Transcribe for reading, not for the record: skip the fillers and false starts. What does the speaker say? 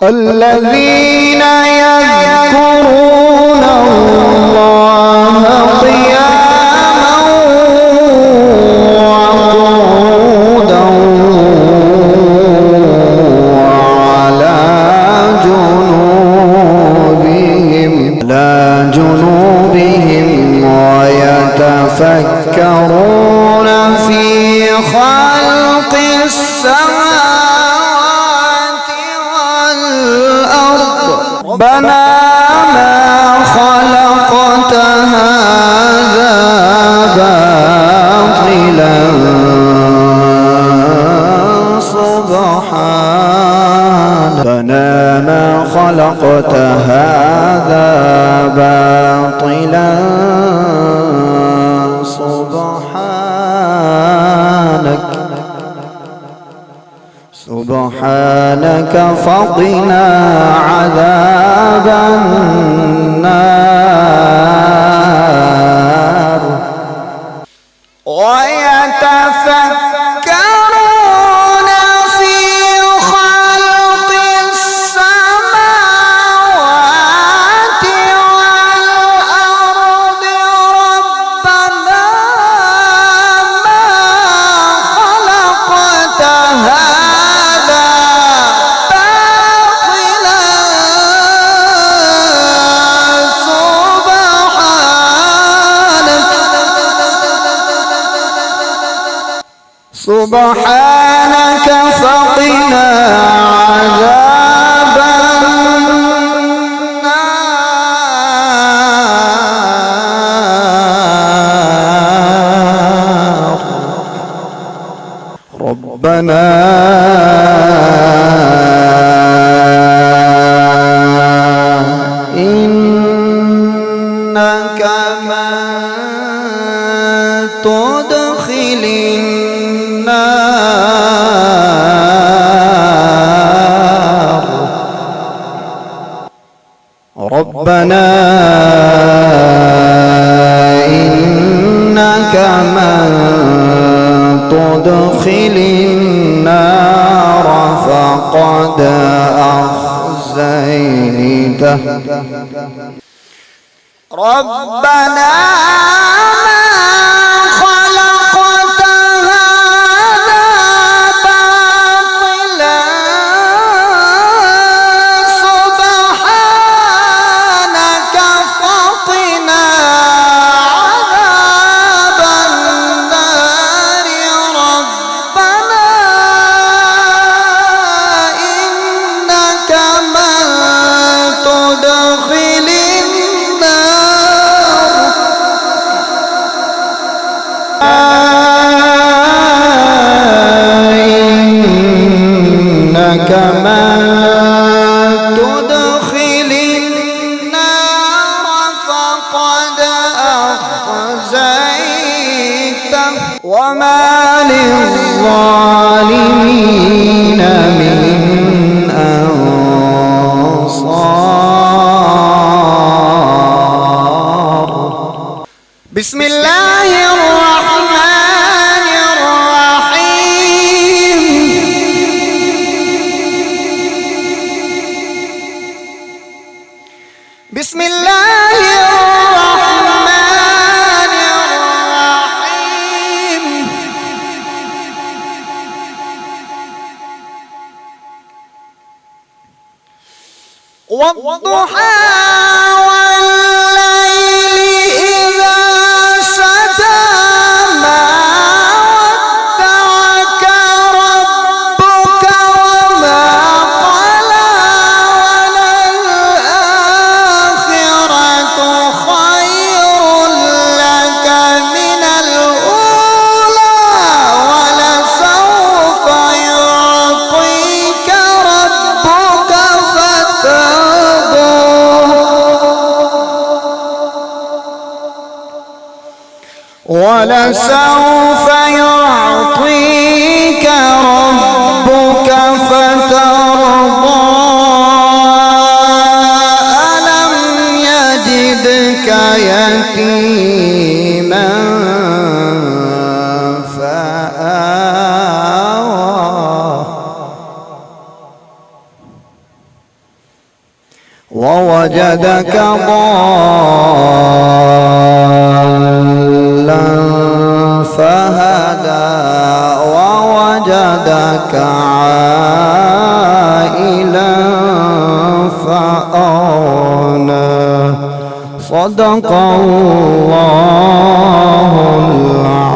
الذين يذكرون الله قياما وقعودا وعلى جنوبهم ويتفكرون في خلق السماوات والأرض ربنا ما خلقت هذا باطلا سبحانك ربنا ما خلقت هذا باطلا سبحانك فقنا عذاب النار ويتفكرون في خلق السماوات والأرض ربنا ما خلقت هذا باطلا سبحانك فقنا عذاب النار ربنا إنك من تدخل النار ربنا إنك من تدخل النار فقد أخزيته ربنا إنك من تدخل النار فقد أخزيته وما للظالمين من أنصار بسم الله الرحمن الرحيم بسم الله الرحمن الرحيم والضحى ولسوف يعطيك ربك فترضى ألم يجدك يتيما فآوى ووجدك ضالا فهدى ووجدك عائلا فأغنى. صدق الله العظيم.